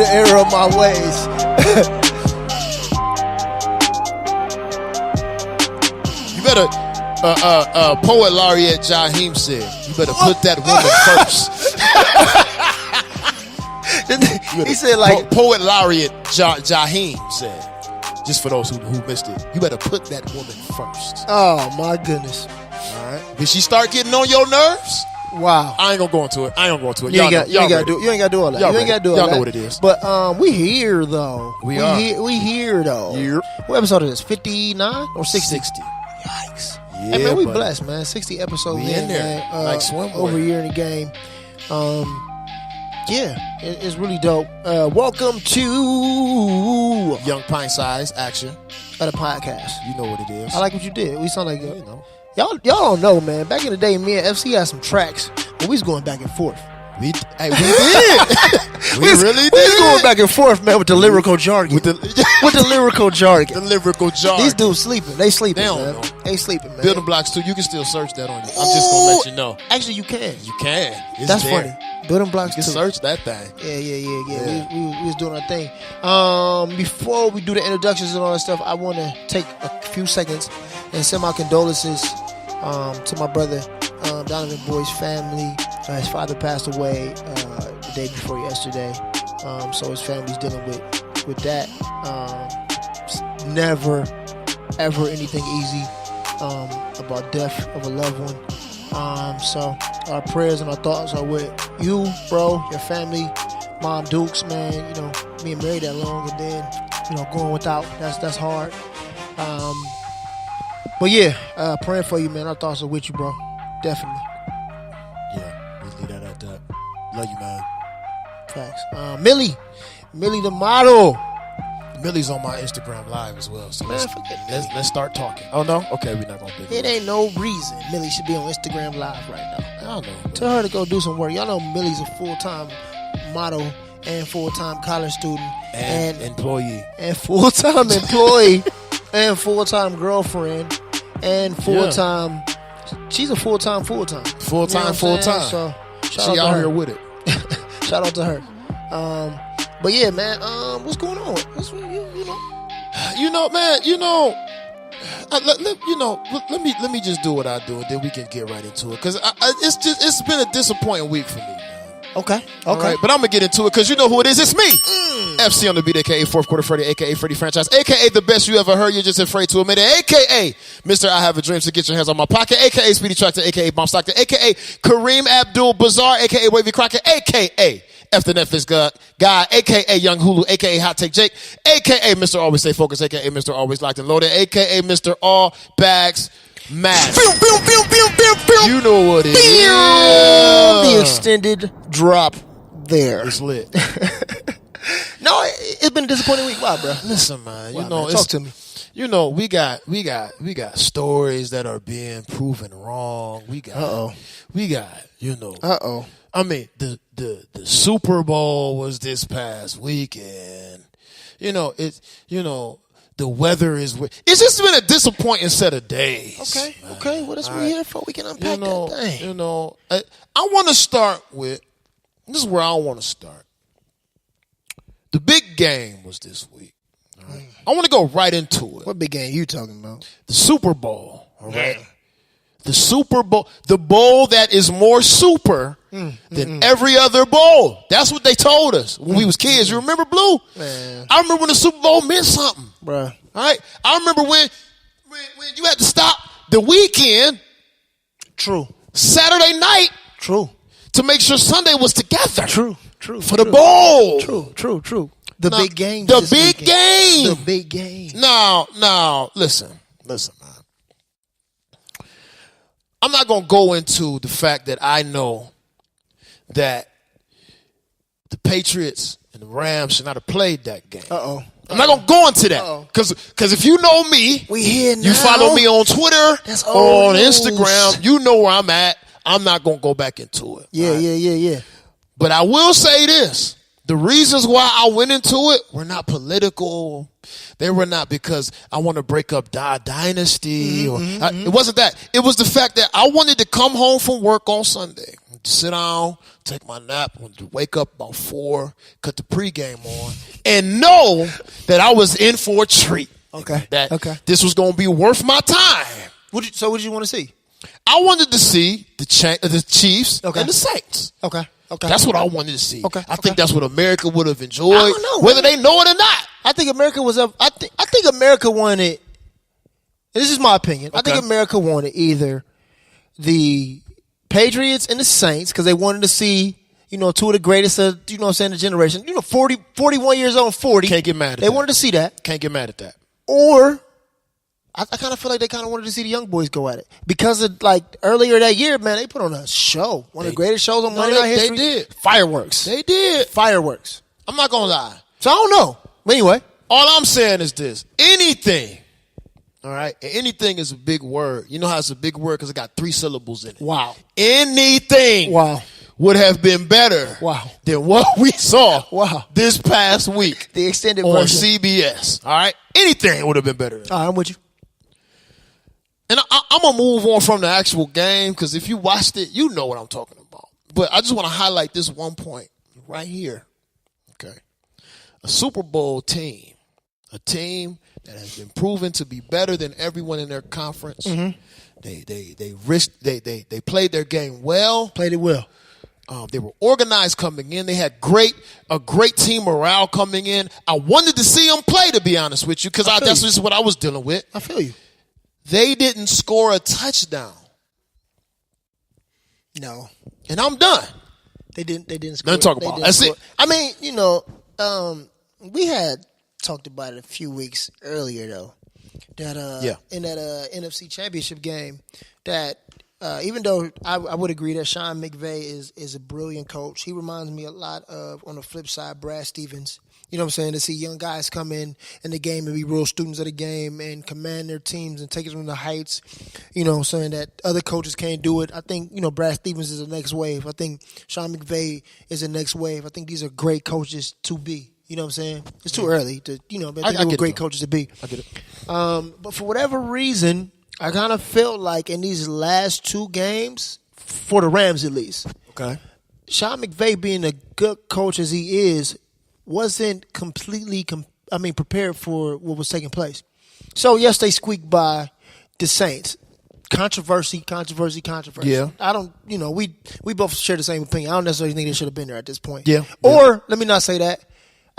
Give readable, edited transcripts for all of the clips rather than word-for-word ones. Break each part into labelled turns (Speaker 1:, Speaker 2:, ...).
Speaker 1: the error of my ways.
Speaker 2: You better, Poet Laureate Jaheim said, you better put that woman first.
Speaker 1: He said like
Speaker 2: Poet Laureate Jaheim said, just for those who missed it, you better put that woman first.
Speaker 1: Oh my goodness.
Speaker 2: All right. Did she start getting on your nerves?
Speaker 1: Wow.
Speaker 2: I ain't gonna go into it.
Speaker 1: You ain't got to do all that.
Speaker 2: Y'all
Speaker 1: You ain't got to do all
Speaker 2: y'all
Speaker 1: that.
Speaker 2: know what it is.
Speaker 1: But we here though.
Speaker 2: We are.
Speaker 1: We here though.
Speaker 2: Yep.
Speaker 1: What episode is this? 59 or 60?
Speaker 2: 60.
Speaker 1: Yikes.
Speaker 2: Yeah,
Speaker 1: Hey man, we
Speaker 2: buddy.
Speaker 1: blessed, man. 60 episodes
Speaker 2: We in there.
Speaker 1: man.
Speaker 2: Like swimwear.
Speaker 1: Over a year in the game. Yeah, it's really dope. Welcome to
Speaker 2: Young Pint Size Action.
Speaker 1: the podcast.
Speaker 2: You know what it is.
Speaker 1: I like what you did. We sound like
Speaker 2: you know.
Speaker 1: y'all don't know, man. Back in the day, me and FC had some tracks, but we was going back and forth.
Speaker 2: We did. We
Speaker 1: was
Speaker 2: really did.
Speaker 1: We was going back and forth, man, with the lyrical jargon. With the lyrical jargon.
Speaker 2: The lyrical jargon.
Speaker 1: These dudes sleeping. They sleeping,
Speaker 2: They don't
Speaker 1: man.
Speaker 2: know.
Speaker 1: They sleeping, man.
Speaker 2: Building blocks too. You can still search that on you. I'm just gonna let you know.
Speaker 1: Actually, you can.
Speaker 2: You can. It's
Speaker 1: That's
Speaker 2: there.
Speaker 1: funny. Building blocks
Speaker 2: You can
Speaker 1: too.
Speaker 2: search that thing.
Speaker 1: Yeah.
Speaker 2: Yeah.
Speaker 1: We was doing our thing. Before we do the introductions and all that stuff, I want to take a few seconds and send my condolences to my brother Donovan Boy's family. His father passed away the day before yesterday, so his family's dealing with that. Never, ever anything easy about death of a loved one. So our prayers and our thoughts are with you, bro, your family, Mom Dukes, man. You know, being married that long and then, you know, going without, that's hard. But yeah, praying for you, man. Our thoughts are with you, bro. Definitely.
Speaker 2: Yeah, let's leave that at that. Love you, man.
Speaker 1: Facts. Millie the model.
Speaker 2: Millie's on my Instagram live as well. So
Speaker 1: Man, forget
Speaker 2: let's start talking. Oh no? Okay, we're not gonna do
Speaker 1: It ain't no reason Millie should be on Instagram live right now.
Speaker 2: I don't know.
Speaker 1: Tell her to go do some work. Y'all know Millie's a full-time model and full-time college student
Speaker 2: And employee.
Speaker 1: and full-time employee and full-time girlfriend and full-time. She's a full-time.
Speaker 2: Full
Speaker 1: You know
Speaker 2: time,
Speaker 1: what I'm
Speaker 2: full
Speaker 1: saying?
Speaker 2: time.
Speaker 1: So
Speaker 2: She
Speaker 1: shout out
Speaker 2: out
Speaker 1: to
Speaker 2: here
Speaker 1: her.
Speaker 2: with it.
Speaker 1: Shout out to her. But yeah, man. What's going on?
Speaker 2: You know, man. Let me just do what I do, and then we can get right into it. Cause it's been a disappointing week for me, man.
Speaker 1: Okay.
Speaker 2: All right, but I'm gonna get into it because you know who it is. It's me, FC on the beat, aka Fourth Quarter Freddy, aka Freddy Franchise, aka the best you ever heard. You're just afraid to admit it, aka Mr. I Have a Dream, so get your hands on my pocket, aka Speedy Tractor, aka Bomb Stockton, aka Kareem Abdul Bazaar, aka Wavy Crockett, aka F the Netflix guy, aka Young Hulu, aka Hot Take Jake, aka Mr. Always Stay Focused, aka Mr. Always Locked and Loaded, aka Mr. All Bags Mash. You know what it is.
Speaker 1: The extended drop there.
Speaker 2: It's lit.
Speaker 1: No, it's been a disappointing week. Why, bro?
Speaker 2: Listen, man.
Speaker 1: Why, man? Talk to me.
Speaker 2: You know, we got stories that are being proven wrong. We got, you know. I mean, the Super Bowl was this past weekend. You know, the weather is. It's just been a disappointing set of days.
Speaker 1: Okay. What else we here for? We can unpack that thing.
Speaker 2: You know, I want to start with. This is where I want to start. The big game was this week. All right? I want to go right into it.
Speaker 1: What big game you talking about?
Speaker 2: The Super Bowl. All right. The Super Bowl, the bowl that is more super than every other bowl. That's what they told us when we was kids. You remember, Blue?
Speaker 1: Man.
Speaker 2: I remember when the Super Bowl meant something.
Speaker 1: Bruh.
Speaker 2: All right? I remember when you had to stop the weekend.
Speaker 1: True.
Speaker 2: Saturday night.
Speaker 1: True.
Speaker 2: To make sure Sunday was together.
Speaker 1: True.
Speaker 2: For the bowl.
Speaker 1: True. The big game.
Speaker 2: The big game.
Speaker 1: The big game.
Speaker 2: No. Listen, man. I'm not going to go into the fact that I know that the Patriots and the Rams should not have played that game. I'm not going to go into that. Because if you know me,
Speaker 1: we here now.
Speaker 2: You follow me on Twitter
Speaker 1: That's
Speaker 2: or on
Speaker 1: news.
Speaker 2: Instagram, you know where I'm at. I'm not going to go back into it.
Speaker 1: Yeah,
Speaker 2: right?
Speaker 1: yeah.
Speaker 2: But I will say this. The reasons why I went into it were not political. They were not because I want to break up dynasty. It wasn't that. It was the fact that I wanted to come home from work on Sunday, sit down, take my nap, wanted to wake up about 4, cut the pregame on, and know that I was in for a treat.
Speaker 1: Okay.
Speaker 2: That this was going to be worth my time.
Speaker 1: So what did you want to see?
Speaker 2: I wanted to see the Chiefs and the Saints.
Speaker 1: Okay.
Speaker 2: That's what I wanted to see.
Speaker 1: Okay.
Speaker 2: I think that's what America would have enjoyed,
Speaker 1: I don't know,
Speaker 2: whether they know it or not.
Speaker 1: I think America was up. I think America wanted. This is my opinion. I think America wanted either the Patriots and the Saints because they wanted to see, two of the greatest of, the generation. 41 years old, 40.
Speaker 2: Can't get mad at that.
Speaker 1: They wanted to see that.
Speaker 2: Can't get mad at that.
Speaker 1: Or I kind of feel like they kind of wanted to see the young boys go at it because of earlier that year, man, they put on a show, one of the greatest shows on Monday Night History.
Speaker 2: They did
Speaker 1: Fireworks.
Speaker 2: They did
Speaker 1: Fireworks.
Speaker 2: I'm not gonna lie.
Speaker 1: So I don't know. But anyway,
Speaker 2: all I'm saying is this: anything. All right, anything is a big word. You know how it's a big word because it got 3 syllables in it.
Speaker 1: Wow.
Speaker 2: Anything.
Speaker 1: Wow.
Speaker 2: Would have been better.
Speaker 1: Wow.
Speaker 2: Than what we saw.
Speaker 1: Wow.
Speaker 2: This past week.
Speaker 1: The extended
Speaker 2: on
Speaker 1: version.
Speaker 2: CBS. All right, anything would have been better.
Speaker 1: All right, I'm with you.
Speaker 2: And I'm going to move on from the actual game because if you watched it, you know what I'm talking about. But I just want to highlight this one point right here. Okay. A Super Bowl team, a team that has been proven to be better than everyone in their conference. Mm-hmm. They played their game well.
Speaker 1: Played it well.
Speaker 2: They were organized coming in. They had a great team morale coming in. I wanted to see them play, to be honest with you, because that's just what I was dealing with.
Speaker 1: I feel you.
Speaker 2: They didn't score a touchdown.
Speaker 1: No.
Speaker 2: And I'm done.
Speaker 1: They didn't score.
Speaker 2: Nothing to talk about. That's it.
Speaker 1: I mean, we had talked about it a few weeks earlier, though, that in that NFC Championship game, that even though I would agree that Sean McVay is a brilliant coach, he reminds me a lot of, on the flip side, Brad Stevens. You know what I'm saying? To see young guys come in the game and be real students of the game and command their teams and take it from the heights, saying that other coaches can't do it. I think, Brad Stevens is the next wave. I think Sean McVay is the next wave. I think these are great coaches to be. You know what I'm saying? It's too early to, but I think they're great coaches to be.
Speaker 2: I get it.
Speaker 1: But for whatever reason, I kind of felt like in these last 2 games, for the Rams at least, Sean McVay being a good coach as he is, wasn't completely prepared for what was taking place. So, yes, they squeaked by the Saints. Controversy.
Speaker 2: Yeah.
Speaker 1: I don't, we both share the same opinion. I don't necessarily think they should have been there at this point.
Speaker 2: Yeah.
Speaker 1: Or, let me not say that.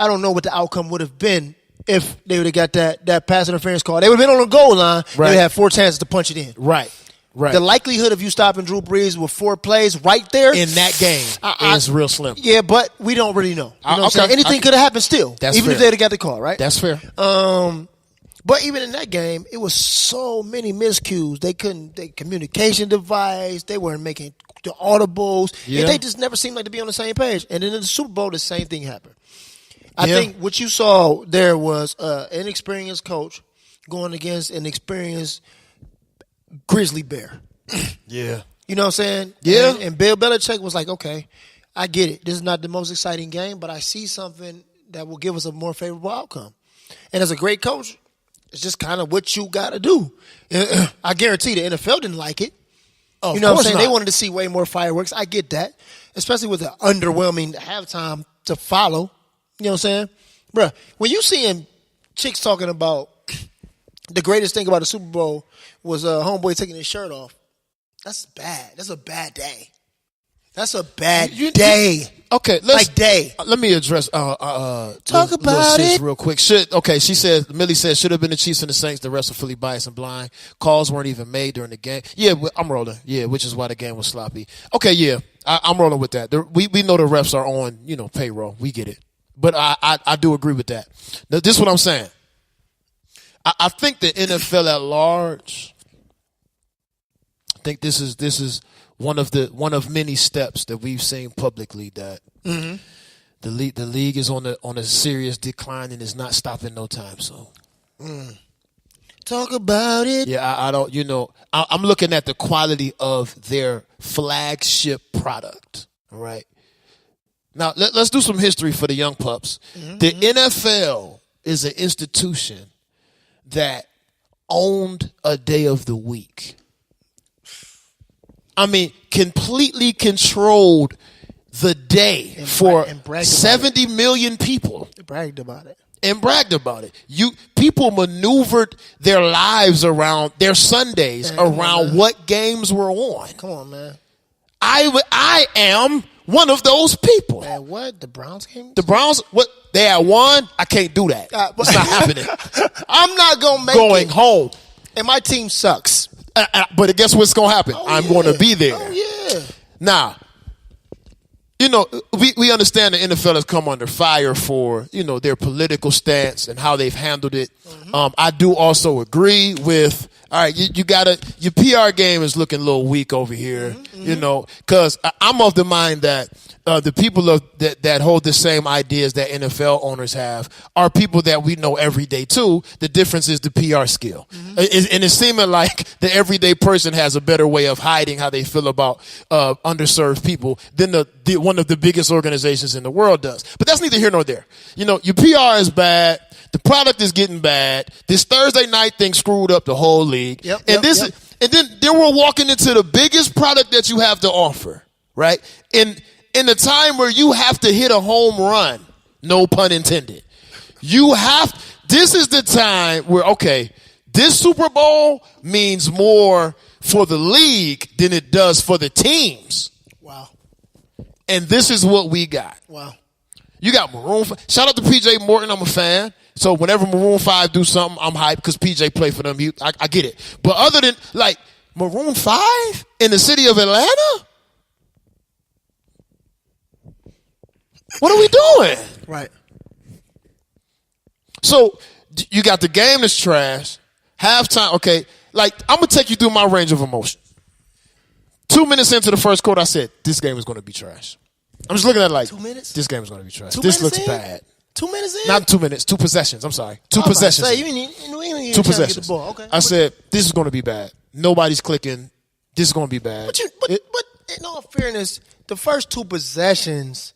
Speaker 1: I don't know what the outcome would have been if they would have got that pass interference call. They would have been on the goal line. Right. They would have had 4 chances to punch it in.
Speaker 2: Right.
Speaker 1: The likelihood of you stopping Drew Brees with 4 plays right there
Speaker 2: in that game is real slim.
Speaker 1: Yeah, but we don't really know. You know what I'm saying? Anything could have happened still.
Speaker 2: That's
Speaker 1: even
Speaker 2: fair.
Speaker 1: if they'd have got the call, right?
Speaker 2: That's fair.
Speaker 1: But even in that game, it was so many miscues. They communication device. They weren't making the audibles. Yeah. They just never seemed like to be on the same page. And then in the Super Bowl, the same thing happened. I think what you saw there was an inexperienced coach going against an experienced grizzly bear.
Speaker 2: Yeah.
Speaker 1: You know what I'm saying?
Speaker 2: Yeah.
Speaker 1: And Bill Belichick was like, okay, I get it. This is not the most exciting game, but I see something that will give us a more favorable outcome. And as a great coach, it's just kind of what you got to do. I guarantee the NFL didn't like it.
Speaker 2: Oh,
Speaker 1: you know what I'm saying?
Speaker 2: Not.
Speaker 1: They wanted to see way more fireworks. I get that, especially with the underwhelming halftime to follow. You know what I'm saying? Bruh, when you seeing chicks talking about the greatest thing about the Super Bowl was homeboy taking his shirt off, that's bad. That's a bad day. That's a bad day.
Speaker 2: Okay, let me address
Speaker 1: talk about it
Speaker 2: real quick. She said Millie said should have been the Chiefs and the Saints. The rest are fully biased and blind. Calls weren't even made during the game. Yeah, I'm rolling. Yeah, which is why the game was sloppy. Okay, yeah, I'm rolling with that. We know the refs are on payroll. We get it, but I do agree with that. Now, this is what I'm saying. I think the NFL at large. I think this is one of many steps that we've seen publicly that the league is on a serious decline and is not stopping no time soon.
Speaker 1: Talk about it.
Speaker 2: Yeah, I don't. I'm looking at the quality of their flagship product. All right. Now let's do some history for the young pups. Mm-hmm. The NFL is an institution that owned a day of the week. I mean, completely controlled the day for 70 million people.
Speaker 1: They bragged about it.
Speaker 2: And bragged about it. People maneuvered their lives around their Sundays around what games were on.
Speaker 1: Come on, man.
Speaker 2: I am one of those people.
Speaker 1: Man, what? The Browns game?
Speaker 2: The Browns, what? They had won? I can't do that. It's not happening.
Speaker 1: I'm not going to
Speaker 2: going home.
Speaker 1: And my team sucks.
Speaker 2: But guess what's going to happen? I'm going to be there.
Speaker 1: Oh, yeah.
Speaker 2: Now, we understand the NFL has come under fire for, their political stance and how they've handled it. Mm-hmm. I do also agree with, all right, your PR game is looking a little weak over here, mm-hmm. Because I'm of the mind that the people that hold the same ideas that NFL owners have are people that we know every day too. The difference is the PR skill. Mm-hmm. And it's seeming like the everyday person has a better way of hiding how they feel about underserved people than one of the biggest organizations in the world does. But that's neither here nor there. Your PR is bad. The product is getting bad. This Thursday night thing screwed up the whole league. And then we're walking into the biggest product that you have to offer, right? In the time where you have to hit a home run, no pun intended. This is the time where, okay, this Super Bowl means more for the league than it does for the teams.
Speaker 1: Wow. And
Speaker 2: this is what we got.
Speaker 1: Wow.
Speaker 2: You got Maroon 5. Shout out to PJ Morton. I'm a fan. So whenever Maroon 5 do something, I'm hyped because PJ play for them. I get it. But other than, Maroon 5 in the city of Atlanta? What are we doing?
Speaker 1: Right.
Speaker 2: So you got the game that's trash. Halftime, okay. I'm going to take you through my range of emotion. 2 minutes into the first quarter, I said, this game is going to be trash. I'm just looking at it
Speaker 1: 2 minutes?
Speaker 2: This game is going to be trash.
Speaker 1: 2
Speaker 2: This
Speaker 1: minutes
Speaker 2: looks
Speaker 1: in?
Speaker 2: bad.
Speaker 1: 2 minutes in?
Speaker 2: Not 2 minutes. 2 possessions. I'm sorry. Two possessions.
Speaker 1: Two
Speaker 2: possessions.
Speaker 1: Get the ball. Okay.
Speaker 2: I said, this is going to be bad. Nobody's clicking. This is going to be bad.
Speaker 1: But in all fairness, the first 2 possessions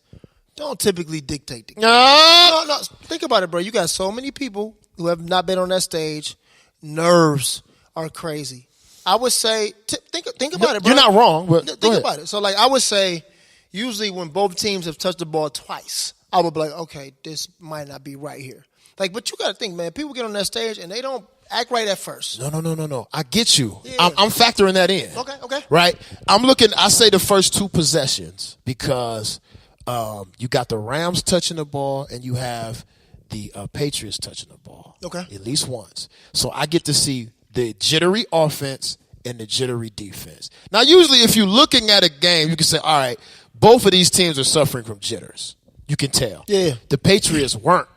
Speaker 1: don't typically dictate the game. No. Think about it, bro. You got so many people who have not been on that stage. Nerves are crazy. I would say, think about it, bro.
Speaker 2: You're not wrong, but
Speaker 1: think about it. So, I would say, usually when both teams have touched the ball twice, I would be like, okay, this might not be right here. But you got to think, man, people get on that stage and they don't act right at first.
Speaker 2: No. I get you.
Speaker 1: Yeah.
Speaker 2: I'm factoring that in.
Speaker 1: Okay.
Speaker 2: Right? I say the first 2 possessions because you got the Rams touching the ball and you have the Patriots touching the ball.
Speaker 1: Okay.
Speaker 2: At least once. So I get to see the jittery offense and the jittery defense. Now, usually if you're looking at a game, you can say, all right, both of these teams are suffering from jitters. You can tell.
Speaker 1: Yeah. The
Speaker 2: Patriots weren't.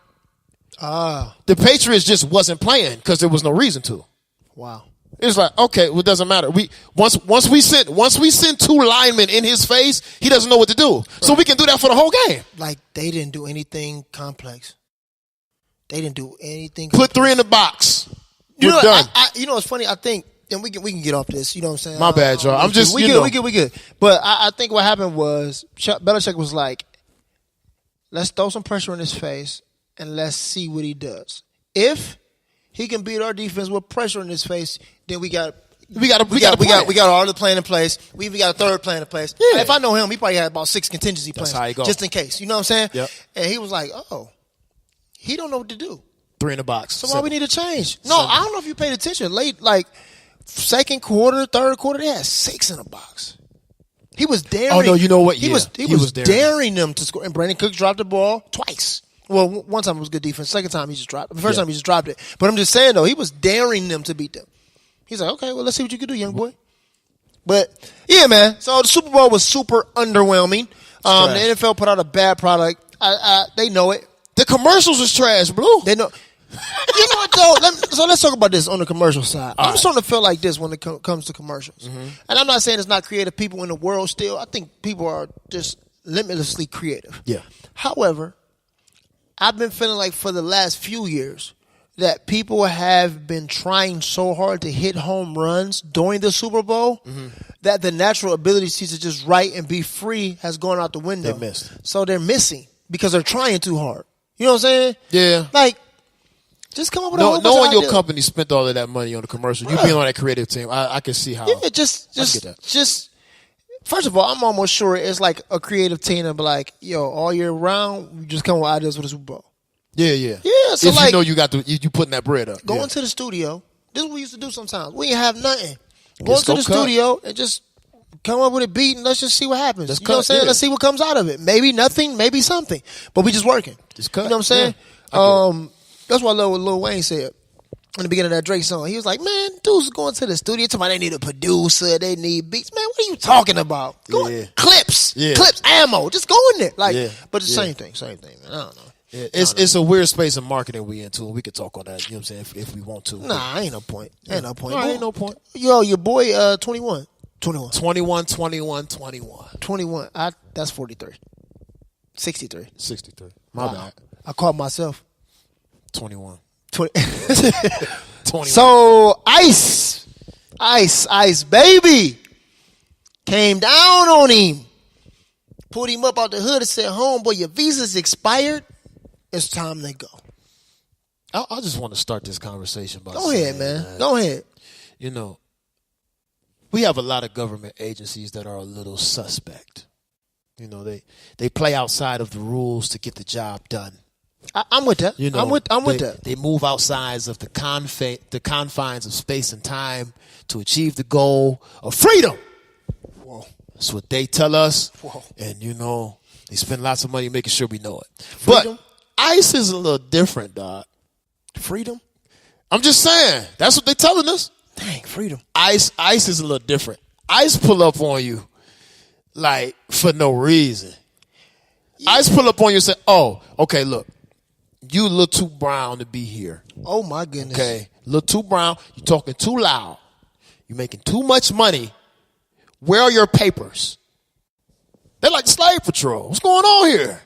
Speaker 2: The Patriots just wasn't playing because there was no reason to.
Speaker 1: Wow.
Speaker 2: It's okay, well, it doesn't matter. Once we send 2 linemen in his face, he doesn't know what to do. Right. So we can do that for the whole game.
Speaker 1: They didn't do anything complex. They didn't do anything
Speaker 2: complex. Put 3 in the box.
Speaker 1: We're
Speaker 2: done.
Speaker 1: It's funny. I think, and we can get off this. You know what I'm saying?
Speaker 2: My bad, y'all. I'm just
Speaker 1: we good. But I think what happened was Belichick was like, let's throw some pressure in his face and let's see what he does. If he can beat our defense with pressure in his face, then we got all the plan in place. We even got a third plan in place. Yeah. If I know him, he probably had about 6 contingency plans.
Speaker 2: That's how he goes.
Speaker 1: Just in case. You know what I'm saying?
Speaker 2: Yep.
Speaker 1: And he was like, he don't know what to do.
Speaker 2: 3 in the box.
Speaker 1: So why we need to change? No, I don't know if you paid attention. Late, second quarter, third quarter, they had 6 in the box. He was daring.
Speaker 2: Oh, no, you know what?
Speaker 1: He was daring them to score. And Brandon Cooks dropped the ball twice. Well, one time it was good defense. Second time he just dropped it. The first time he just dropped it. But I'm just saying, though, he was daring them to beat them. He's like, okay, well, let's see what you can do, young boy. But, yeah, man. So the Super Bowl was super underwhelming. The NFL put out a bad product. They know it.
Speaker 2: The commercials was trash, Blue.
Speaker 1: They know. You know what, though? So let's talk about this on the commercial side. I'm starting to feel like this when it comes to commercials. Mm-hmm. And I'm not saying it's not creative people in the world still. I think people are just limitlessly creative.
Speaker 2: Yeah.
Speaker 1: However, I've been feeling like for the last few years that people have been trying so hard to hit home runs during the Super Bowl that the natural ability to just write and be free has gone out the window.
Speaker 2: They missed.
Speaker 1: So they're missing because they're trying too hard. You know what I'm saying?
Speaker 2: Yeah.
Speaker 1: Just come up with a whole bunch of
Speaker 2: knowing your
Speaker 1: ideas.
Speaker 2: company spent all of that money on the commercial, you being on that creative team, I can see how.
Speaker 1: Yeah,
Speaker 2: I get that.
Speaker 1: just First of all, I'm almost sure it's like a creative team and be like, yo, all year round, we just come with ideas for the Super Bowl.
Speaker 2: Yeah, yeah.
Speaker 1: Yeah, so
Speaker 2: if
Speaker 1: like,
Speaker 2: you know you got you putting that bread up.
Speaker 1: Going to the studio, this is what we used to do sometimes. We ain't have nothing. Going
Speaker 2: Just
Speaker 1: to
Speaker 2: go
Speaker 1: the
Speaker 2: cut.
Speaker 1: studio and just come up with a beat and let's just see what happens.
Speaker 2: Let's
Speaker 1: you know what I'm
Speaker 2: cut,
Speaker 1: saying?
Speaker 2: yeah.
Speaker 1: Let's see what comes out of it. Maybe nothing, maybe something. But we just working.
Speaker 2: Just cut.
Speaker 1: You know what I'm saying?
Speaker 2: Yeah,
Speaker 1: That's what I love what Lil Wayne said in the beginning of that Drake song. He was like, man, dudes going to the studio talking about they need a producer, they need beats. Man, what are you talking about? Go
Speaker 2: Yeah.
Speaker 1: Clips.
Speaker 2: Yeah.
Speaker 1: Clips, ammo. Just go in there. Like,
Speaker 2: Yeah.
Speaker 1: but the
Speaker 2: Yeah.
Speaker 1: same thing, man. I don't know.
Speaker 2: Yeah, it's a weird space of marketing we into, and we could talk on that. You know what I'm saying? If we want to.
Speaker 1: Nah, ain't no point. Ain't no point.
Speaker 2: No, ain't no point.
Speaker 1: Yo, your boy, 21. 21.
Speaker 2: 21.
Speaker 1: That's 43. 63.
Speaker 2: 63. My
Speaker 1: Wow.
Speaker 2: bad.
Speaker 1: I caught myself.
Speaker 2: 21.
Speaker 1: 20.
Speaker 2: 21.
Speaker 1: So, Ice, baby, came down on him, put him up out the hood and said, homeboy, your visa's expired. It's time to go.
Speaker 2: I just want to start this conversation by
Speaker 1: Go
Speaker 2: saying,
Speaker 1: ahead, man. Go ahead.
Speaker 2: You know, we have a lot of government agencies that are a little suspect. You know, they play outside of the rules to get the job done.
Speaker 1: I'm with that.
Speaker 2: You know,
Speaker 1: I'm with that.
Speaker 2: They move outside of the confines of space and time to achieve the goal of freedom.
Speaker 1: Whoa.
Speaker 2: That's what they tell us.
Speaker 1: Whoa.
Speaker 2: And, you know, they spend lots of money making sure we know it.
Speaker 1: Freedom?
Speaker 2: But ICE is a little different, dog.
Speaker 1: Freedom?
Speaker 2: I'm just saying. That's what they're telling us.
Speaker 1: Dang, freedom.
Speaker 2: ICE is a little different. ICE pull up on you, like, for no reason. Yeah. ICE pull up on you and say, oh, okay, look. You a little too brown to be here.
Speaker 1: Oh, my goodness.
Speaker 2: Okay. A little too brown. You talking too loud. You making too much money. Where are your papers? They're like slave patrol. What's going on here?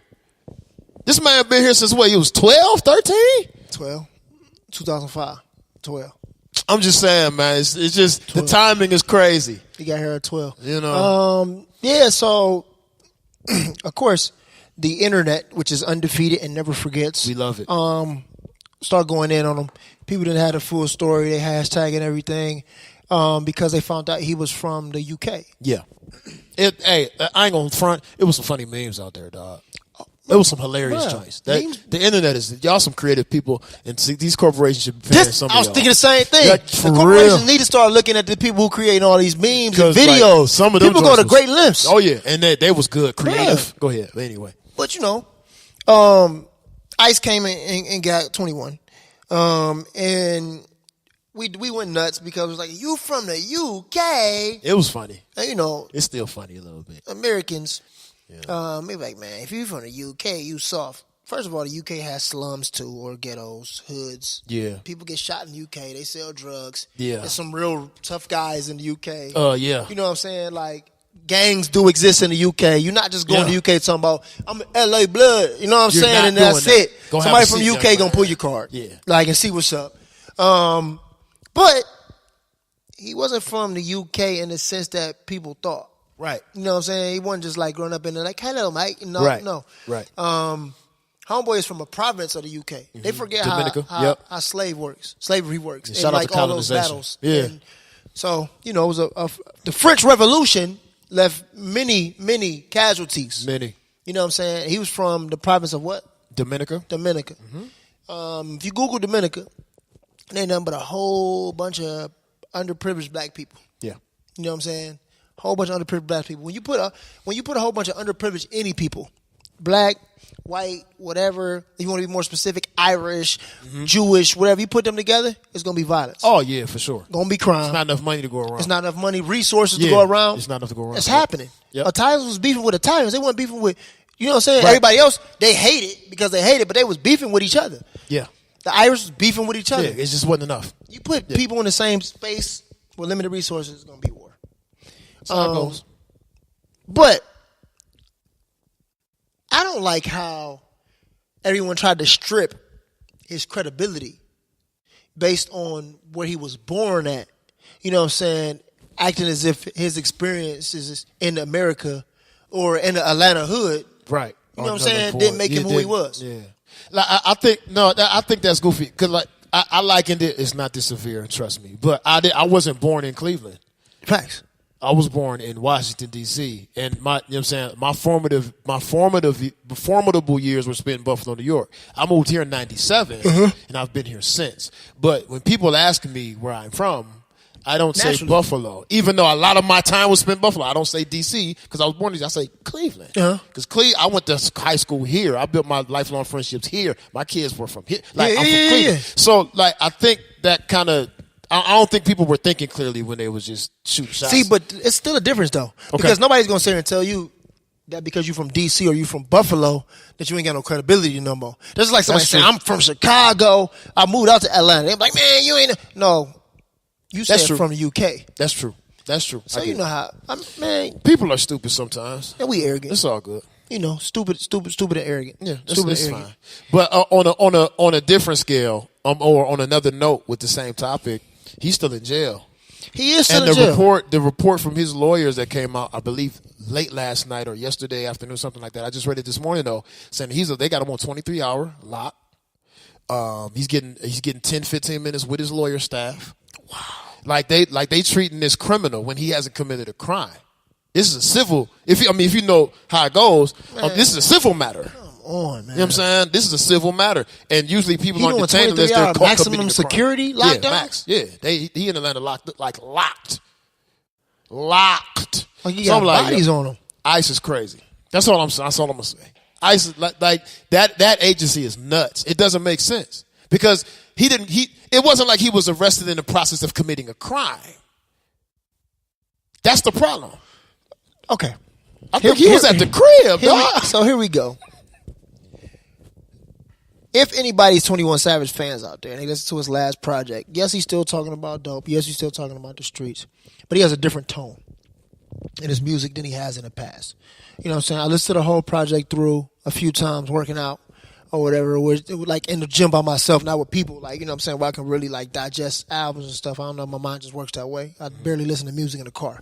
Speaker 2: This man been here since what? He was 12, 13?
Speaker 1: 12. 2005. 12.
Speaker 2: I'm just saying, man. It's just
Speaker 1: 12.
Speaker 2: The timing is crazy.
Speaker 1: He got here at 12.
Speaker 2: You know.
Speaker 1: Yeah, so, of course, the internet, which is undefeated and never forgets.
Speaker 2: We love it.
Speaker 1: Start going in on him. People didn't have the full story. They hashtag and everything because they found out he was from the UK.
Speaker 2: Yeah. Hey, I ain't gonna front. It was some funny memes out there, dog. It was some hilarious joints. The internet is y'all some creative people, and see, these corporations should be paying some of
Speaker 1: I was
Speaker 2: y'all.
Speaker 1: thinking the same thing.
Speaker 2: Yeah,
Speaker 1: the corporations need to start looking at the people who create all these memes and videos.
Speaker 2: Like, some of them
Speaker 1: people go to great lengths.
Speaker 2: Oh yeah, and they was good, creative.
Speaker 1: Yeah.
Speaker 2: Go ahead. But anyway,
Speaker 1: but you know, Ice came in and got 21, and we went nuts because it was like, you from the UK.
Speaker 2: It was funny.
Speaker 1: And, you know,
Speaker 2: it's still funny a little bit.
Speaker 1: Americans.
Speaker 2: Yeah.
Speaker 1: Maybe like, man, if you're from the UK, you soft. First of all, the UK has slums too, or ghettos, hoods.
Speaker 2: Yeah.
Speaker 1: People get shot in the UK. They sell drugs.
Speaker 2: Yeah.
Speaker 1: There's some real tough guys in the UK.
Speaker 2: Yeah.
Speaker 1: You know what I'm saying? Like, gangs do exist in the UK. You're not just going to the UK talking about, I'm LA blood. You know what I'm
Speaker 2: You're
Speaker 1: saying? And that's
Speaker 2: that.
Speaker 1: it. Somebody from the UK
Speaker 2: young
Speaker 1: going to pull your card.
Speaker 2: Yeah.
Speaker 1: Like, and see what's up. But he wasn't from the UK in the sense that people thought.
Speaker 2: Right.
Speaker 1: You know what I'm saying? He wasn't just like growing up in there like, hello, mate. No,
Speaker 2: right.
Speaker 1: no.
Speaker 2: Right.
Speaker 1: Homeboy is from a province of the UK. Mm-hmm. They forget how slavery works.
Speaker 2: And shout out
Speaker 1: like
Speaker 2: to
Speaker 1: all those
Speaker 2: colonization.
Speaker 1: battles.
Speaker 2: Yeah.
Speaker 1: And so, you know, it was the French Revolution left many, many casualties.
Speaker 2: Many.
Speaker 1: You know what I'm saying? He was from the province of what?
Speaker 2: Dominica.
Speaker 1: Mm-hmm. If you Google Dominica, there ain't nothing but a whole bunch of underprivileged black people.
Speaker 2: Yeah.
Speaker 1: You know what I'm saying? Whole bunch of underprivileged black people. When you put a whole bunch of underprivileged any people, black, white, whatever, if you want to be more specific, Irish, Jewish, whatever, you put them together, it's gonna be violence.
Speaker 2: Oh yeah, for sure.
Speaker 1: Gonna be crime.
Speaker 2: It's not enough money to go around.
Speaker 1: It's not enough money, resources to go around.
Speaker 2: It's not enough to go around.
Speaker 1: It's happening.
Speaker 2: Yep.
Speaker 1: Italians was beefing with Italians. They weren't beefing with, you know what I'm saying?
Speaker 2: Right.
Speaker 1: Everybody else, they hate it because they hate it, but they was beefing with each other.
Speaker 2: Yeah.
Speaker 1: The Irish was beefing with each other.
Speaker 2: Yeah, it just wasn't enough.
Speaker 1: You put people in the same space with limited resources, it's gonna be war.
Speaker 2: That's how it goes.
Speaker 1: But I don't like how everyone tried to strip his credibility based on where he was born at. You know what I'm saying? Acting as if his experiences in America or in the Atlanta hood,
Speaker 2: right?
Speaker 1: You know what I'm saying? Didn't make him who he was.
Speaker 2: Yeah. Like I think that's goofy because like I likened it. It's not this severe, trust me. But I wasn't born in Cleveland.
Speaker 1: Facts.
Speaker 2: I was born in Washington D.C. and my, you know what I'm saying, my formidable years were spent in Buffalo, New York. I moved here in '97, and I've been here since. But when people ask me where I'm from, I don't say Buffalo, even though a lot of my time was spent in Buffalo. I don't say D.C. because I was born in D.C. I say Cleveland because I went to high school here. I built my lifelong friendships here. My kids were from here. Like I'm from Cleveland, so like I think that kind of. I don't think people were thinking clearly when they was just shooting shots.
Speaker 1: See, but it's still a difference though, because nobody's gonna sit here and tell you that because you're from D.C. or you from Buffalo that you ain't got no credibility no more. That's like somebody saying I'm from Chicago. I moved out to Atlanta. They're like, man, you ain't no. You said from the UK.
Speaker 2: That's true. So
Speaker 1: you know how, man.
Speaker 2: People are stupid sometimes.
Speaker 1: Yeah, we arrogant.
Speaker 2: It's all good.
Speaker 1: You know, stupid and arrogant.
Speaker 2: Yeah, that's fine. But on a different scale, or on another note with the same topic, he's still in jail.
Speaker 1: He is still in jail.
Speaker 2: The report from his lawyers that came out, I believe, late last night or yesterday afternoon, something like that. I just read it this morning though, saying they got him on 23-hour lock. He's getting 10, 15 minutes with his lawyer staff. Wow. Like they treating this criminal when he hasn't committed a crime. This is a civil. If you know how it goes, this is a civil matter.
Speaker 1: Come on, man.
Speaker 2: You know what I'm saying? This is a civil matter, and usually people aren't detained unless they're caught
Speaker 1: maximum security lockdown.
Speaker 2: Yeah, max. Yeah, he in Atlanta locked.
Speaker 1: Like you
Speaker 2: so
Speaker 1: got bodies on him.
Speaker 2: ICE is crazy. That's all I'm gonna say. ICE is like that agency is nuts. It doesn't make sense because it wasn't like he was arrested in the process of committing a crime. That's the problem.
Speaker 1: Okay.
Speaker 2: I think he was at the crib, dog.
Speaker 1: So here we go. If anybody's 21 Savage fans out there and they listen to his last project, yes, he's still talking about dope. Yes, he's still talking about the streets. But he has a different tone in his music than he has in the past. You know what I'm saying? I listened to the whole project through a few times working out or whatever, like in the gym by myself, not with people, like, you know what I'm saying, where I can really like digest albums and stuff. I don't know, my mind just works that way. I barely listen to music in the car.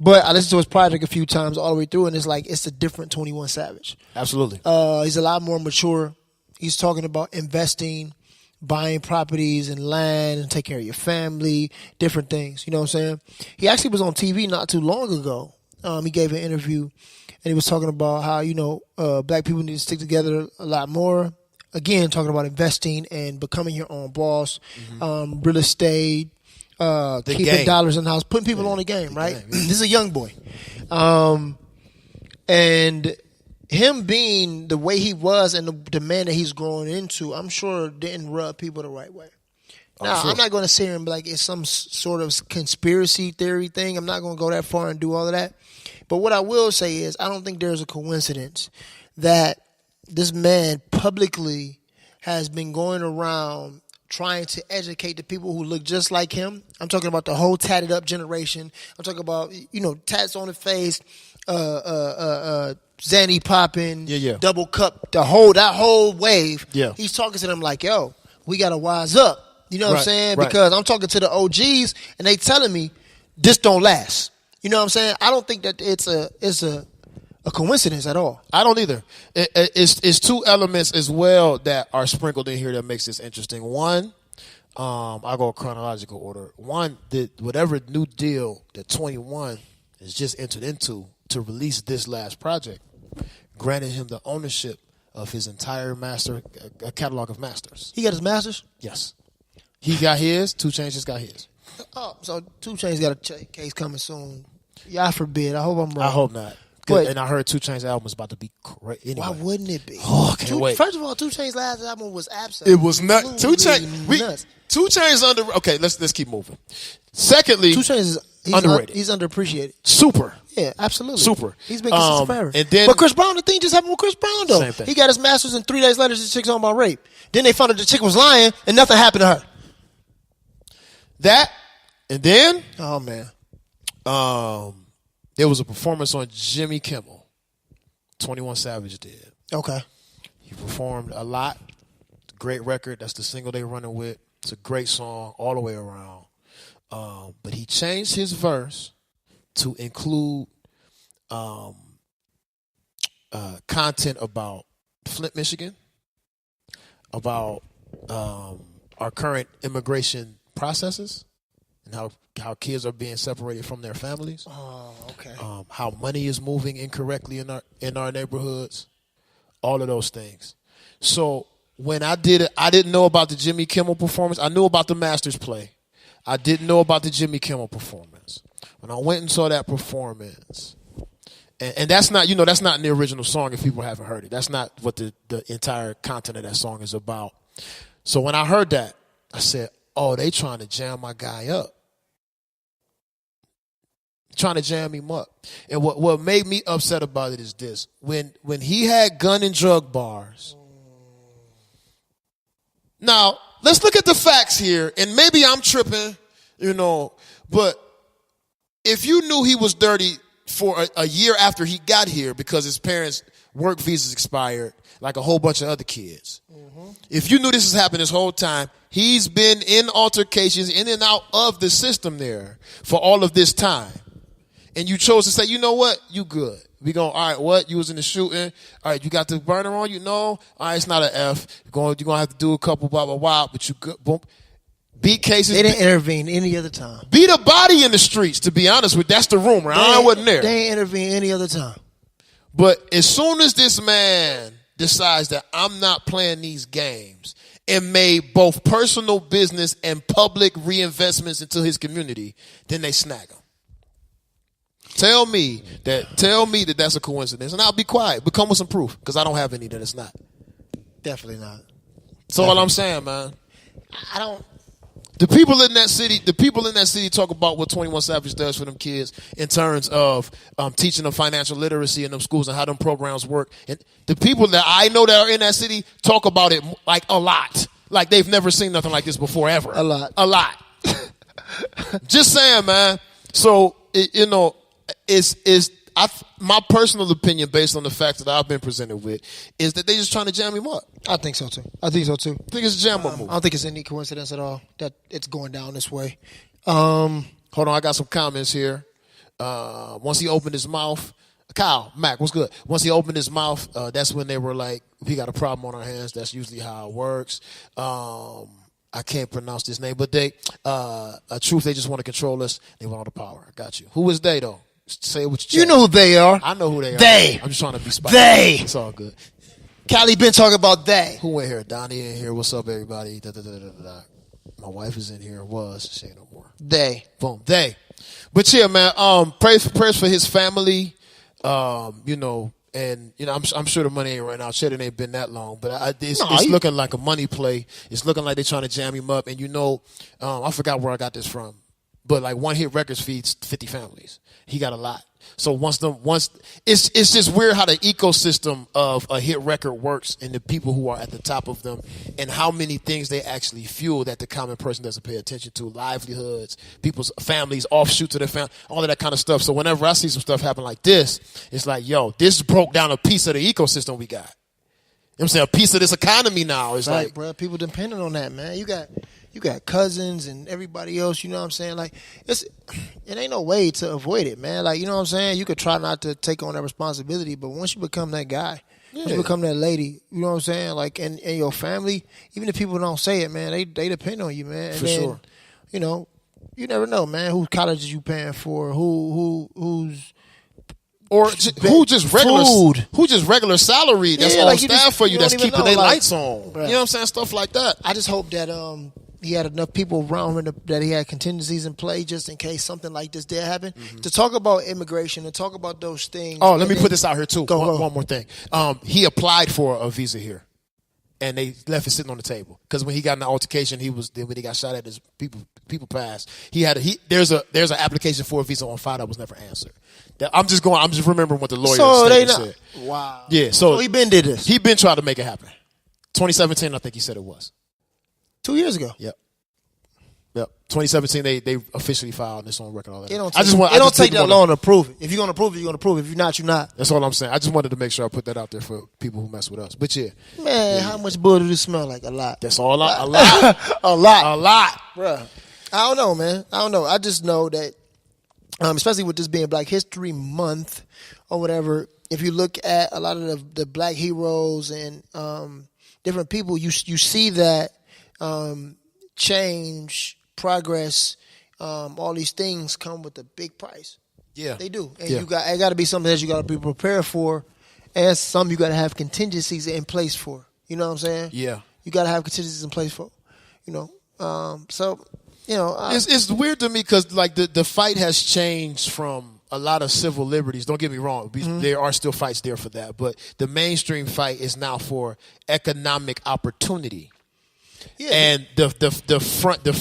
Speaker 1: But I listened to his project a few times all the way through, and it's a different 21 Savage.
Speaker 2: Absolutely.
Speaker 1: He's a lot more mature. He's talking about investing, buying properties and land and take care of your family, different things. You know what I'm saying? He actually was on TV not too long ago. He gave an interview, and he was talking about how, black people need to stick together a lot more. Again, talking about investing and becoming your own boss, real estate, keeping
Speaker 2: game.
Speaker 1: Dollars in the house, putting people on the game, right? Game, This is a young boy. And him being the way he was and the man that he's growing into, I'm sure didn't rub people the right way. Now, I'm not going to sit here and be like it's some sort of conspiracy theory thing. I'm not going to go that far and do all of that. But what I will say is I don't think there's a coincidence that this man publicly has been going around trying to educate the people who look just like him. I'm talking about the whole tatted up generation. I'm talking about, tats on the face, Zanny popping, double cup, that whole wave.
Speaker 2: Yeah.
Speaker 1: He's talking to them like, yo, we got to wise up. You know what I'm saying? Right. Because I'm talking to the OGs and they telling me this don't last. You know what I'm saying? I don't think that it's a coincidence at all.
Speaker 2: I don't either. It's two elements as well that are sprinkled in here that makes this interesting. One, I'll go chronological order. One, whatever new deal that 21 has just entered into to release this last project granted him the ownership of his entire catalog of masters.
Speaker 1: He got his masters?
Speaker 2: Yes. He got his. 2 Chainz just got his.
Speaker 1: Oh, so 2 Chainz got a case coming soon. Yeah, I forbid. I hope I'm wrong.
Speaker 2: I hope not. And I heard 2 Chainz album is about to be crazy. Anyway.
Speaker 1: Why wouldn't it be?
Speaker 2: Oh, can't wait.
Speaker 1: First of all, 2 Chainz last album was absolutely
Speaker 2: It was not 2 Chainz. 2 Chainz under. Okay, let's keep moving. Secondly,
Speaker 1: 2 Chainz is
Speaker 2: underrated.
Speaker 1: He's underappreciated.
Speaker 2: Super.
Speaker 1: Yeah, absolutely.
Speaker 2: Super.
Speaker 1: He's been consistent forever.
Speaker 2: But
Speaker 1: Chris Brown, the thing just happened with Chris Brown though.
Speaker 2: Same thing.
Speaker 1: He got his masters, and 3 days later, the chick's on about rape. Then they found out the chick was lying, and nothing happened to her.
Speaker 2: That, and then,
Speaker 1: oh man,
Speaker 2: there was a performance on Jimmy Kimmel. 21 Savage did.
Speaker 1: Okay.
Speaker 2: He performed a lot. Great record. That's the single they running with. It's a great song all the way around. But he changed his verse to include content about Flint, Michigan, about our current immigration processes, and how kids are being separated from their families.
Speaker 1: Oh, okay.
Speaker 2: How money is moving incorrectly in our neighborhoods. All of those things. So when I did it, I didn't know about the Jimmy Kimmel performance. I knew about the Masters play. I didn't know about the Jimmy Kimmel performance. When I went and saw that performance, and that's not, that's not in the original song if people haven't heard it. That's not what the entire content of that song is about. So when I heard that, I said, oh, they trying to jam my guy up. Trying to jam him up. And what made me upset about it is this. When he had gun and drug bars. Now, let's look at the facts here. And maybe I'm tripping, but if you knew he was dirty for a year after he got here because his parents' work visas expired, like a whole bunch of other kids. Mm-hmm. If you knew this was happening this whole time, he's been in altercations in and out of the system there for all of this time. And you chose to say, you know what? You good. We going, all right, what? You was in the shooting. All right, you got the burner on you? No. All right, it's not an F. You're going to have to do a couple blah, blah, blah, but you good. Boom. Beat cases.
Speaker 1: They didn't intervene any other time.
Speaker 2: Beat a body in the streets, to be honest with you. That's the rumor. I wasn't there.
Speaker 1: They didn't intervene any other time.
Speaker 2: But as soon as this man decides that I'm not playing these games and made both personal business and public reinvestments into his community, then they snag him. Tell me that that's a coincidence, and I'll be quiet. But come with some proof, because I don't have any that it's not.
Speaker 1: Definitely not.
Speaker 2: That's all I'm saying, man.
Speaker 1: I don't.
Speaker 2: The people in that city talk about what 21 Savage does for them kids in terms of teaching them financial literacy in them schools and how them programs work. And the people that I know that are in that city talk about it like a lot. Like they've never seen nothing like this before, ever.
Speaker 1: A lot.
Speaker 2: Just saying, man. So, my personal opinion, based on the facts that I've been presented with, is that they just trying to jam him up.
Speaker 1: I think so too. I think
Speaker 2: it's a jam up move.
Speaker 1: I don't think it's any coincidence at all that it's going down this way.
Speaker 2: Hold on, I got some comments here. Once he opened his mouth, Kyle, Mac, what's good? Once he opened his mouth, that's when they were like, we got a problem on our hands. That's usually how it works. I can't pronounce this name, but truth, they just want to control us. They want all the power. I got you. Who is they, though? Say it with your chest.
Speaker 1: You know who they are.
Speaker 2: I know who they are.
Speaker 1: They.
Speaker 2: I'm just trying to be spicy.
Speaker 1: They.
Speaker 2: It's all good.
Speaker 1: Cali been talking about they.
Speaker 2: Who in here? Donnie in here. What's up, everybody? Da, da, da, da, da. My wife is in here. Was. She ain't no more.
Speaker 1: They.
Speaker 2: Boom. They. But yeah, man, prayers for his family. And I'm sure the money ain't right now. Shit, it ain't been that long, but it's looking like a money play. It's looking like they're trying to jam him up. And I forgot where I got this from, but like One Hit Records feeds 50 families. He got a lot. So once it's just weird how the ecosystem of a hit record works and the people who are at the top of them and how many things they actually fuel that the common person doesn't pay attention to, livelihoods, people's families, offshoots of their family, all of that kind of stuff. So whenever I see some stuff happen like this, it's like, yo, this broke down a piece of the ecosystem we got. You know what I'm saying? A piece of this economy now. It's
Speaker 1: right,
Speaker 2: like,
Speaker 1: bro, people depending on that, man. You got cousins and everybody else, you know what I'm saying? Like, it ain't no way to avoid it, man. Like, you know what I'm saying? You could try not to take on that responsibility, but once you become that guy, once you become that lady, you know what I'm saying? Like, and your family, even if people don't say it, man, they depend on you, man. And
Speaker 2: for sure.
Speaker 1: You never know, man, whose colleges you paying for, who's...
Speaker 2: Or who just regular
Speaker 1: food.
Speaker 2: Who just regular salary that's on staff for you that's keeping their lights on.
Speaker 1: Right.
Speaker 2: You know what I'm saying? Stuff like that.
Speaker 1: I just hope that he had enough people around him that he had contingencies in play just in case something like this did happen. Mm-hmm. To talk about immigration and talk about those things.
Speaker 2: Oh, let me put this out here too.
Speaker 1: Go.
Speaker 2: One more thing. He applied for a visa here, and they left it sitting on the table because when he got in the altercation, when he got shot at, his people passed. There's an application for a visa on file that was never answered. I'm just remembering what the lawyer said.
Speaker 1: Wow.
Speaker 2: Yeah.
Speaker 1: So he been did this.
Speaker 2: He been trying to make it happen. 2017, I think he said it was.
Speaker 1: 2 years ago.
Speaker 2: Yep. 2017, they officially filed this on record. All that.
Speaker 1: It don't take that long to prove it. If you're gonna prove it, you're gonna prove it. If you're not, you're not.
Speaker 2: That's all I'm saying. I just wanted to make sure I put that out there for people who mess with us. But yeah,
Speaker 1: man, how much bull do this smell like? A lot.
Speaker 2: That's all. A lot.
Speaker 1: A lot,
Speaker 2: bruh.
Speaker 1: I don't know, man. I don't know. I just know that, especially with this being Black History Month or whatever. If you look at a lot of the Black heroes and different people, you see that change, progress all these things come with a big price.
Speaker 2: Yeah,
Speaker 1: They do, and
Speaker 2: Yeah.
Speaker 1: it got to be something that you got to be prepared for, and some you got to have contingencies in place for. You know what I'm saying?
Speaker 2: Yeah.
Speaker 1: You got to have contingencies in place for. You know, so you know,
Speaker 2: It's weird to me because like the fight has changed from a lot of civil liberties. Don't get me wrong; there are still fights there for that, but the mainstream fight is now for economic opportunity.
Speaker 1: yeah,
Speaker 2: And the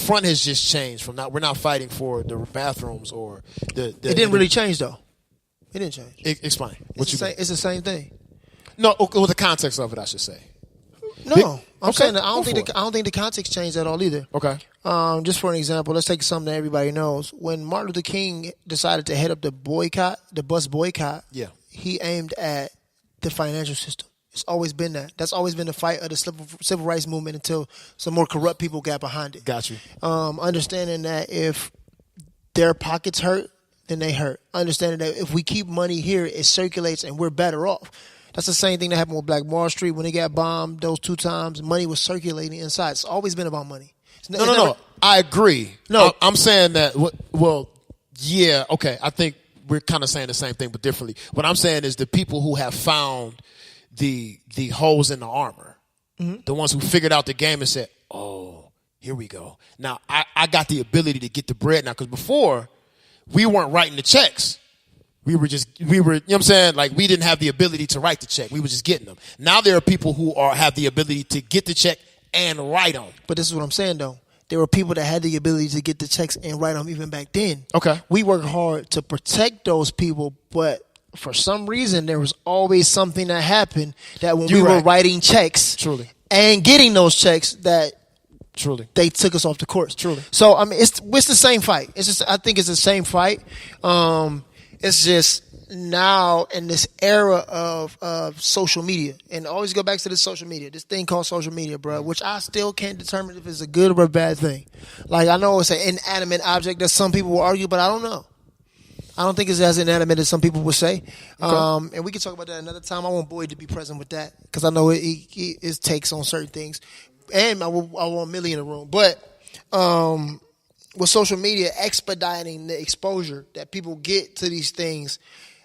Speaker 2: front has just changed from we're not fighting for the bathrooms or the
Speaker 1: it didn't really change though. It didn't change.
Speaker 2: explain what you mean.
Speaker 1: It's the same thing.
Speaker 2: No, well, the context of it, I should say.
Speaker 1: No, I'm
Speaker 2: okay,
Speaker 1: saying that
Speaker 2: go for it.
Speaker 1: I don't think the context changed at all either.
Speaker 2: Okay.
Speaker 1: Just for an example, let's take something that everybody knows. When Martin Luther King decided to head up the bus boycott,
Speaker 2: Yeah.
Speaker 1: he aimed at the financial system. It's always been that. That's always been the fight of the civil rights movement until some more corrupt people got behind it.
Speaker 2: Got you.
Speaker 1: Understanding that if their pockets hurt, then they hurt. Understanding that if we keep money here, it circulates and we're better off. That's the same thing that happened with Black Wall Street when they got bombed those 2 times. Money was circulating inside. It's always been about money.
Speaker 2: No. I agree.
Speaker 1: No.
Speaker 2: I'm saying that. Well, yeah. Okay. I think we're kind of saying the same thing, but differently. What I'm saying is the people who have found the holes in the armor, the ones who figured out the game and said, "Oh, here we go." Now I got the ability to get the bread now because before we weren't writing the checks. We were, you know what I'm saying? Like we didn't have the ability to write the check. We were just getting them. Now there are people who have the ability to get the check and write them.
Speaker 1: But this is what I'm saying, though. There were people that had the ability to get the checks and write them even back then.
Speaker 2: Okay.
Speaker 1: We worked hard to protect those people, but for some reason, there was always something that happened that when we were writing checks
Speaker 2: Truly.
Speaker 1: and getting those checks that
Speaker 2: Truly.
Speaker 1: they took us off the course.
Speaker 2: Truly.
Speaker 1: So, I mean, it's the same fight. I think it's the same fight. It's just now in this era of social media, and always go back to this social media, this thing called social media, bro, which I still can't determine if it's a good or a bad thing. Like, I know it's an inanimate object that some people will argue, but I don't know. I don't think it's as inanimate as some people would say. Okay. And we can talk about that another time. I want Boyd to be present with that because I know his takes on certain things. And I want Millie in the room. But with social media expediting the exposure that people get to these things,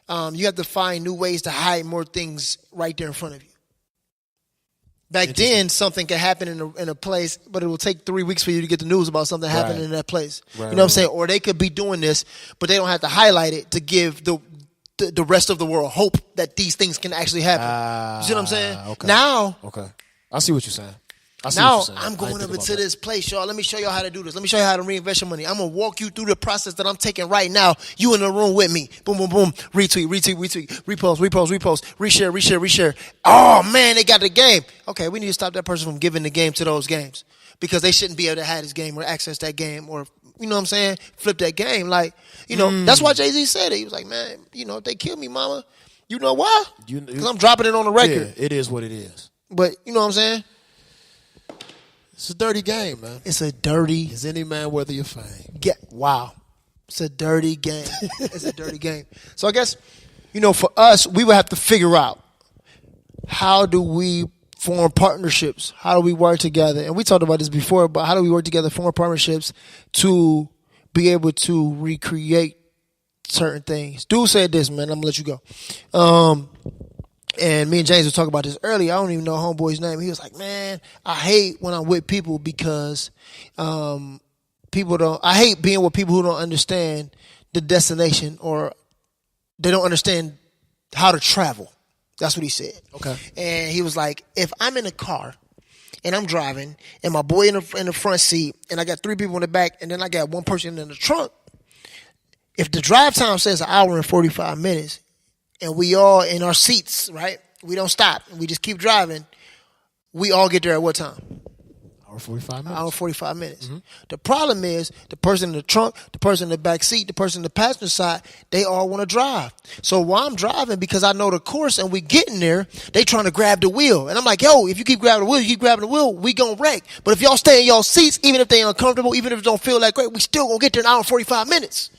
Speaker 1: you have to find new ways to hide more things right there in front of you. Back then, something could happen in a place, but it will take 3 weeks for you to get the news about something happening in that place. Right, you know what I'm saying? Or they could be doing this, but they don't have to highlight it to give the rest of the world hope that these things can actually happen. You see what I'm saying?
Speaker 2: Okay.
Speaker 1: Now,
Speaker 2: I see what you're saying.
Speaker 1: Now I'm going over to this place, y'all. Let me show y'all how to do this. Let me show you how to reinvest your money. I'm going to walk you through the process that I'm taking right now. You in the room with me. Boom, boom, boom. Retweet, repost, reshare. Oh, man, they got the game. Okay, we need to stop that person from giving the game to those games because they shouldn't be able to have this game or access that game or, you know what I'm saying, flip that game. Like, you know, that's why Jay-Z said it. He was like, man, you know, if they kill me, mama, you know why? Because I'm dropping it on the record.
Speaker 2: Yeah, it is what it is.
Speaker 1: But, you know what I'm saying?
Speaker 2: It's a dirty game, man.
Speaker 1: It's a dirty.
Speaker 2: Is any man worthy your fame?
Speaker 1: Wow. It's a dirty game. It's a dirty game. So I guess, you know, for us, we would have to figure out how do we form partnerships? How do we work together? And we talked about this before, but how do we work together, form partnerships to be able to recreate certain things? Dude said this, man. I'm going to let you go. And me and James were talking about this earlier. I don't even know homeboy's name. He was like, man, I hate when I'm with people because I hate being with people who don't understand the destination or they don't understand how to travel. That's what he said.
Speaker 2: Okay.
Speaker 1: And he was like, if I'm in a car and I'm driving and my boy in the front seat and I got 3 people in the back and then I got 1 person in the trunk, if the drive time says 1 hour and 45 minutes, and we all in our seats, right? We don't stop. We just keep driving. We all get there at what time?
Speaker 2: Hour 45 minutes.
Speaker 1: Hour 45 minutes. Mm-hmm. The problem is the person in the trunk, the person in the back seat, the person in the passenger side, they all want to drive. So while I'm driving, because I know the course and we getting there, they trying to grab the wheel. And I'm like, yo, if you keep grabbing the wheel, we gonna wreck. But if y'all stay in y'all seats, even if they uncomfortable, even if it don't feel that great, we still gonna get there in 1 hour and 45 minutes.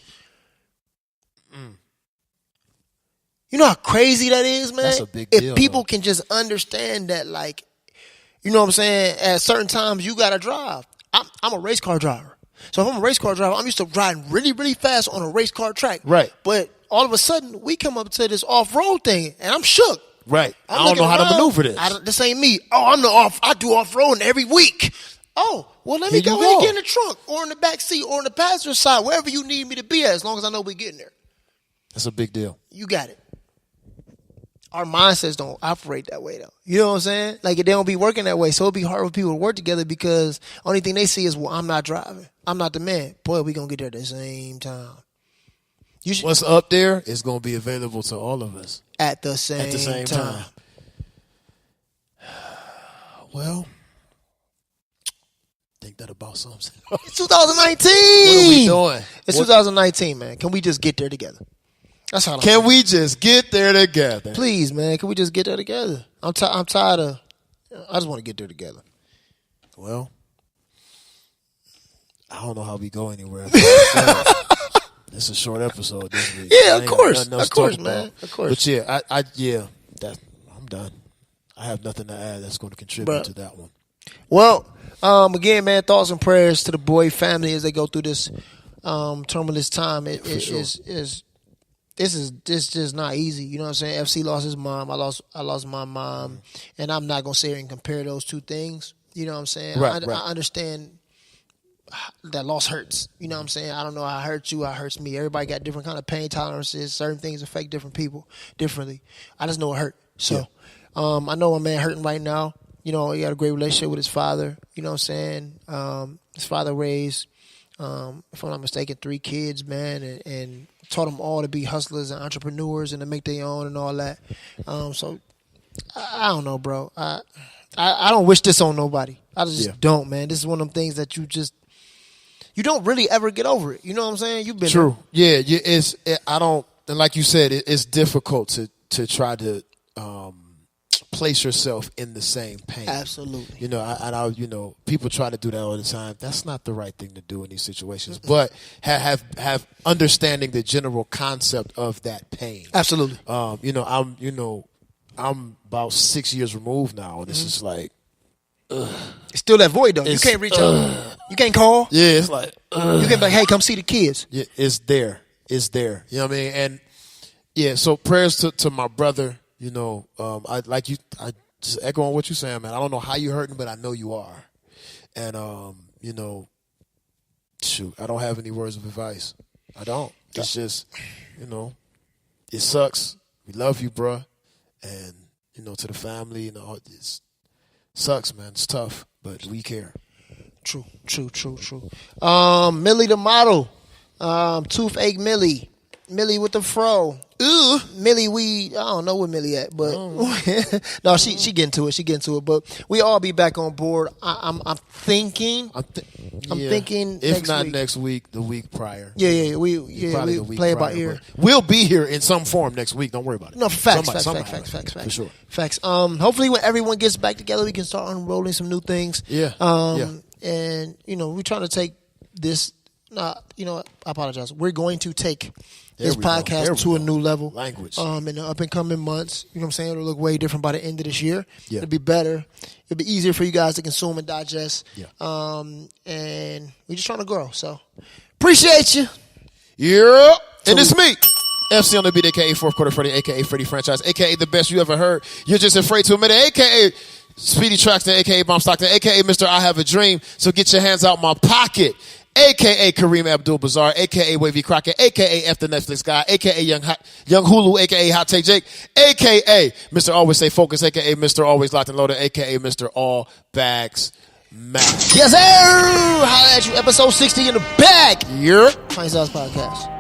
Speaker 1: You know how crazy that is, man?
Speaker 2: That's a big deal.
Speaker 1: If people can just understand that, like, you know what I'm saying? At certain times, you got to drive. I'm a race car driver. So if I'm a race car driver, I'm used to riding really, really fast on a race car track.
Speaker 2: Right.
Speaker 1: But all of a sudden, we come up to this off-road thing, and I'm shook.
Speaker 2: Right.
Speaker 1: I'm
Speaker 2: I don't know how to
Speaker 1: looking
Speaker 2: maneuver
Speaker 1: around.
Speaker 2: this.
Speaker 1: This ain't me. Oh, I do off-roading every week. Oh, well, let me
Speaker 2: Here you
Speaker 1: go ahead and
Speaker 2: go.
Speaker 1: get in the trunk or in the back seat or on the passenger side, wherever you need me to be at, as long as I know we're getting there.
Speaker 2: That's a big deal.
Speaker 1: You got it. Our mindsets don't operate that way, though. You know what I'm saying? Like, they don't be working that way, so it'll be hard for people to work together because only thing they see is, well, I'm not driving. I'm not the man. Boy, we going to get there at the same time. You should,
Speaker 2: What's up there is going to be available to all of us
Speaker 1: at the same time.
Speaker 2: Well, think that about something.
Speaker 1: It's 2019.
Speaker 2: What are we doing?
Speaker 1: It's 2019, man. Can we just get there together? That's how.
Speaker 2: Can we just get there together?
Speaker 1: Please, man. Can we just get there together? I'm tired of. I just want to get there together.
Speaker 2: Well, I don't know how we go anywhere. It's a short episode this week.
Speaker 1: Yeah, of course, man. Of course.
Speaker 2: But yeah, I'm done. I have nothing to add that's going to contribute to that one.
Speaker 1: Well, again, man, thoughts and prayers to the boy family as they go through this tumultuous time. This is just not easy. You know what I'm saying? FC lost his mom. I lost my mom, and I'm not gonna sit here and compare those two things. You know what I'm saying?
Speaker 2: Right.
Speaker 1: I understand that loss hurts. You know what I'm saying? I don't know how it hurts you, how it hurts me. Everybody got different kind of pain tolerances. Certain things affect different people differently. I just know it hurt. So I know a man hurting right now. You know, he had a great relationship with his father. You know what I'm saying? His father raised, if I'm not mistaken, 3 kids, man, and taught them all to be hustlers and entrepreneurs and to make their own and all that. So I don't know, bro. I don't wish this on nobody. I just don't, man. This is one of them things that you don't really ever get over it. You know what I'm saying? You've been
Speaker 2: true. There. Yeah. And like you said, it's difficult to try to place yourself in the same pain.
Speaker 1: Absolutely.
Speaker 2: You know, people try to do that all the time. That's not the right thing to do in these situations. But have understanding the general concept of that pain.
Speaker 1: Absolutely.
Speaker 2: I'm about 6 years removed now, and it's just like,
Speaker 1: it's still that void though. You can't reach out. You can't call.
Speaker 2: Yeah, it's like
Speaker 1: you can't be like, hey, come see the kids.
Speaker 2: Yeah, it's there. It's there. You know what I mean? And yeah, so prayers to my brother. You know, I just echo on what you're saying, man. I don't know how you're hurting, but I know you are. And you know, shoot, I don't have any words of advice. I don't. It's just, you know, it sucks. We love you, bruh. And, you know, to the family, you know, it sucks, man. It's tough, but we care.
Speaker 1: True. Millie the model. Toothache Millie. Millie with the fro. Ooh. Millie, I don't know where Millie at, but no, she getting to it. She getting to it. But we all be back on board. I'm thinking. I'm thinking.
Speaker 2: If not next week, the week prior.
Speaker 1: Yeah. We play it by ear.
Speaker 2: We'll be here in some form next week. Don't worry about it.
Speaker 1: No, facts.
Speaker 2: For sure.
Speaker 1: Facts. Hopefully, when everyone gets back together, we can start unrolling some new things.
Speaker 2: Yeah.
Speaker 1: And you know, we're trying to take this. You know, I apologize. We're going to take this podcast to a new level.
Speaker 2: Language.
Speaker 1: In the up and coming months. You know what I'm saying? It'll look way different by the end of this year.
Speaker 2: Yeah.
Speaker 1: It'll be better. It'll be easier for you guys to consume and digest.
Speaker 2: Yeah.
Speaker 1: And we're just trying to grow. So, appreciate you.
Speaker 2: Yeah. And it's me. FC on the beat, a.k.a. Fourth Quarter Freddy, a.k.a. Freddy Franchise, a.k.a. the best you ever heard. You're just afraid to admit it, a.k.a. Speedy Traxton, a.k.a. Bomb Stockton, a.k.a. Mr. I Have a Dream. So get your hands out my pocket. A.K.A. Kareem Abdul-Bazaar, A.K.A. Wavy Crockett, A.K.A. F the Netflix Guy, A.K.A. Young Hulu, A.K.A. Hot Take Jake, A.K.A. Mr. Always Stay Focused, A.K.A. Mr. Always Locked and Loaded, A.K.A. Mr. All Bags Mac.
Speaker 1: Yes, sir! Holla at you, episode 60 in the bag.
Speaker 2: Yeah.
Speaker 1: Fine Size Podcast.